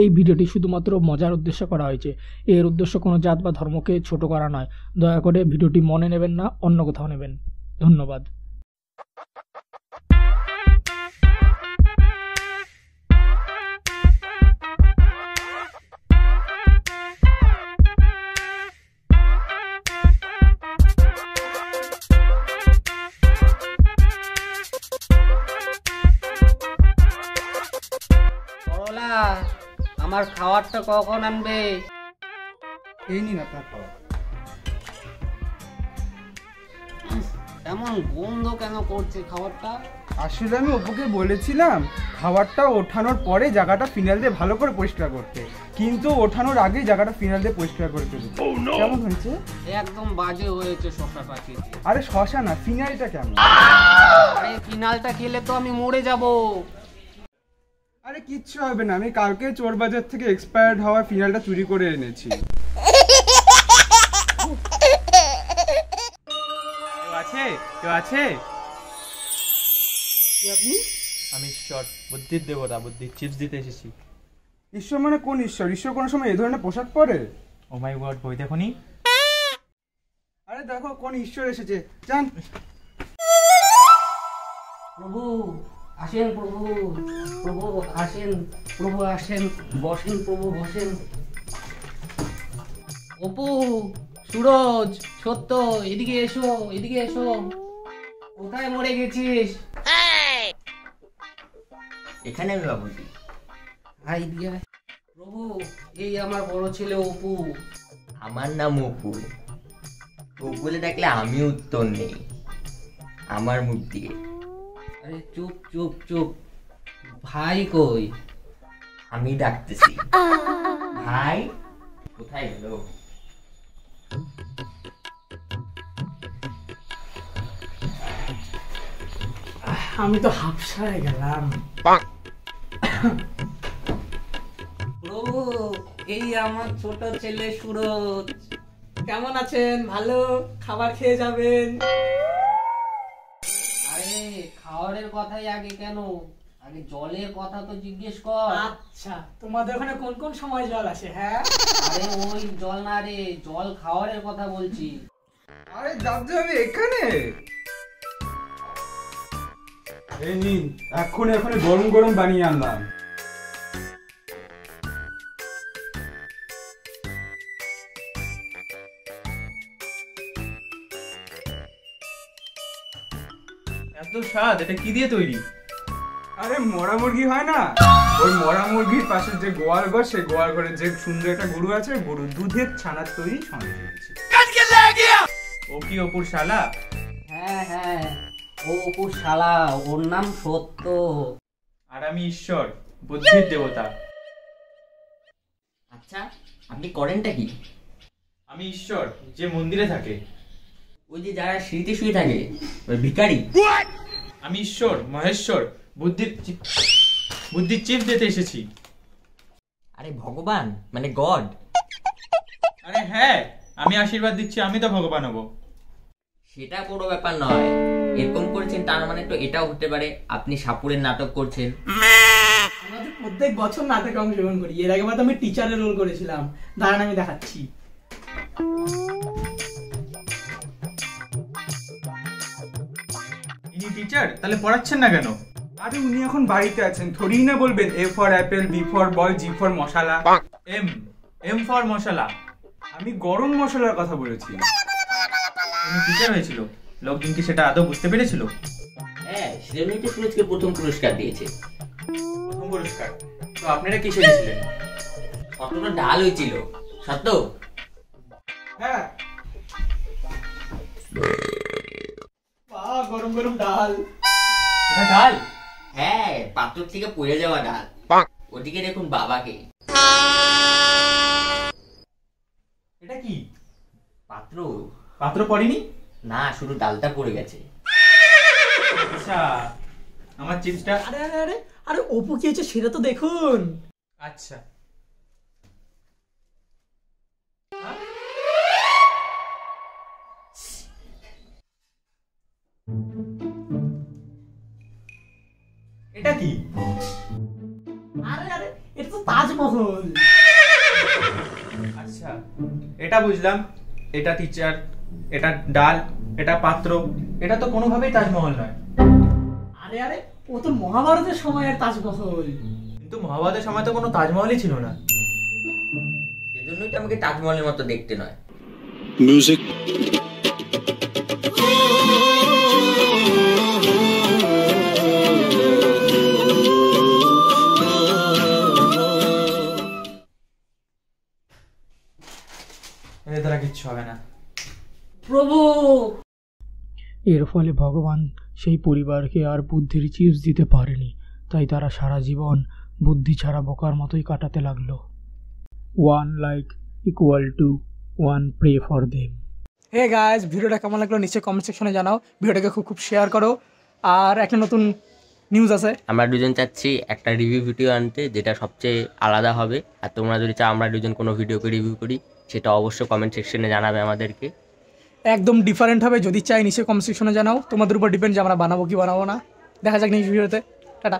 এই ভিডিওটি শুধুমাত্র মজার উদ্দেশ্যে করা হয়েছে। এর উদ্দেশ্য কোনো জাত বা ধর্মকে ছোট করা নয়। দয়া করে ভিডিওটি মনে নেবেন না, অন্য কোথাও নেবেন। ধন্যবাদ। আমার খাবারটা কখন আনবে? এই নিন আপনার খাবার। এমন গন্ধ কেন করছে খাবারটা? আসলে আমি অপুকে বলেছিলাম খাবারটা ওঠানোর পরে জায়গাটা ফিনাইল দিয়ে ভালো করে পরিষ্কার করতে, কিন্তু ওঠানোর আগেই জায়গাটা ফিনাইল দিয়ে পরিষ্কার করে ফেলেছে। কেমন হয়েছে? একদম বাজে হয়েছে শসাটা খেতে। আরে শসা না, ফিনাইলটা কেমন? আরে ফিনালটা খেলে তো আমি মরে যাব। আরে কিচ্ছু হবে না, আমি কালকে চোর বাজার থেকে এক্সপায়ার্ড হওয়া ফিনাইলটা চুরি করে এনেছি। কেউ আছে? আপনি? আমি ঈশ্বর, বুদ্ধির দেবতা, বুদ্ধির চিপস দিতে এসেছি। ঈশ্বর মানে কোন ঈশ্বর? ঈশ্বর কোনো সময় এই ধরনের পোশাক পরে? ও মাই গড, বই দেখোনি? আরে দেখো কোন ঈশ্বর এসেছে, জান। প্রভু আসেন, প্রভু প্রভু আসেন, প্রভু আসেন, বসেন প্রভু বসেন। অপু, সুরজ, সত্য, এদিকে এসো, এদিকে এসো। কোথায় মরে গেছিস? এখানে আমি বাবুজি। আইডিয়া। প্রভু, এই আমার বড় ছেলে অপু। আমার নাম অপু। বলে ডাকলে আমি উত্তর নেই আমার মুখ দিয়ে। আরে চুপ চুপ চুপ, ভাই কই? আমি ডাকতেছি। ভাই কোথায় গেল? আমি তো হাফসায় গেলাম। প্রভু, এই আমার ছোট ছেলে সুরজ। কেমন আছেন? ভালো, খাবার খেয়ে যাবেন। আরে খাওয়ারের কথাই আগে কেন, আগে জলের কথা তো জিজ্ঞেস কর। আচ্ছা, তোমাদের ওখানে কোন কোন সময় জল আসে? হ্যাঁ, আরে ওই জল না রে, জল খাওয়ারের কথা বলছি। আরে দাদু, আমি এখানে। এই নিন, এখন গরম গরম বানিয়ে আনলাম। এত স্বাদ, এটা কি দিয়ে তৈরি? আরে মরা মুরগি হয় না, ওই মরা মুরগির পাশে যে গোয়াল ঘর, সেই গোয়াল ঘরে যে সুন্দর একটা গরু আছে, গরুর দুধের ছানার তৈরি সন্দেশ দিয়েছি। ও কি অপুর শালা? হ্যাঁ হ্যাঁ, ও অপুর শালা, ওর নাম সত্য। আর আমি ঈশ্বর, বুদ্ধির দেবতা। আচ্ছা, আপনি করেনটা কি? আমি ঈশ্বর, যে মন্দিরে থাকে। ওই যে যারা সিঁড়িতে শুয়ে থাকে, ওই ভিখারি। আমি ঈশ্বর, মহেশ্বর, বুদ্ধির চিপস দিতে এসেছি। আরে ভগবান মানে গড। আরে হ্যাঁ, আমি আশীর্বাদ দিচ্ছি, আমি তো ভগবান হব। সেটা বড় ব্যাপার নয়। এরকম করেছেন তার মানে তো এটাও হতে পারে আপনি সাপুরের নাটক করছেন। আমাদের প্রত্যেক বছর নাটকে অংশগ্রহণ করি। এর আগেবার তো আমি টিচারের রোল করেছিলাম। দাঁড়ান আমি দেখাচ্ছি। ইনি টিচার, তাহলে পড়াচ্ছেন না কেন? আরে উনি এখন বাড়িতে আছেন, থোড়ি না বলবেন A for apple, B for ball, G for masala. M for masala. আমি গরম মশলার কথা বলেছি। উনি টিচার হয়েছিল, লোকজন কি সেটা আদৌ বুঝতে পেরেছিল? হ্যাঁ, সেজন্যই তো সুরজকে প্রথম পুরস্কার দিয়েছে। প্রথম পুরস্কার? তো আপনারা কি সেরেছিলেন? কতটা ডাল হয়েছিল সত্য? হ্যাঁ, গরম গরম ডাল। এটা ডাল? হ্যাঁ, পাত্র থেকে পড়ে যাওয়া ডাল। ওদিকে দেখুন বাবাকে। এটা কি পাত্র? পাত্র পড়েনি? না, শুধু ডালটা পড়ে গেছে। আচ্ছা, আমার চিপসটা। আরে আরে আরে আরে অপু কি হয়েছে সেটা তো দেখুন। আচ্ছা, এটা কি? আরে আরে এটা তো তাজমহল। তাজমহল। আচ্ছা, এটা বুঝলাম, এটা টিচার, এটা ডাল, এটা পাত্র, এটা তো কোনোভাবেই তাজমহল নয়। আরে আরে, ও তো মহাভারতের সময়ের তাজমহল। কিন্তু মহাভারতের সময় তো কোনো তাজমহলই ছিল না। সেজন্যই তো আমাকে তাজমহলের মতো দেখতে নয়। Music. এর দ্বারা কিচ্ছু হবে না। প্রভু। এর ফলে ভগবান সেই পরিবারকে আর বুদ্ধির চিপস দিতে পারেনি, তাই তারা সারা জীবন বুদ্ধি ছাড়া বোকার মতোই কাটাতে লাগলো। 1 like equal to 1 pray for them. Hey guys, ভিডিওটা কেমন লাগলো নিচে কমেন্ট সেকশনে জানাও। ভিডিওটাকে খুব খুব শেয়ার করো। আর একটা নতুন নিউজ আছে, আমরা দুজন চাচ্ছি একটা রিভিউ ভিডিও আনতে, যেটা সবচেয়ে আলাদা হবে। আর তোমরা যদি চাও আমরা দুজন কোনো ভিডিওকে রিভিউ করি, সেটা অবশ্যই কমেন্ট সেকশনে জানাবে আমাদেরকে। একদম ডিফারেন্ট হবে। যদি চাই নিচে কমেন্ট সেকশনে জানাও। তোমাদের উপর ডিপেন্ড যে আমরা বানাবো কি বানাবো না। দেখা যাক নেক্সট ভিডিওতে। টাটা।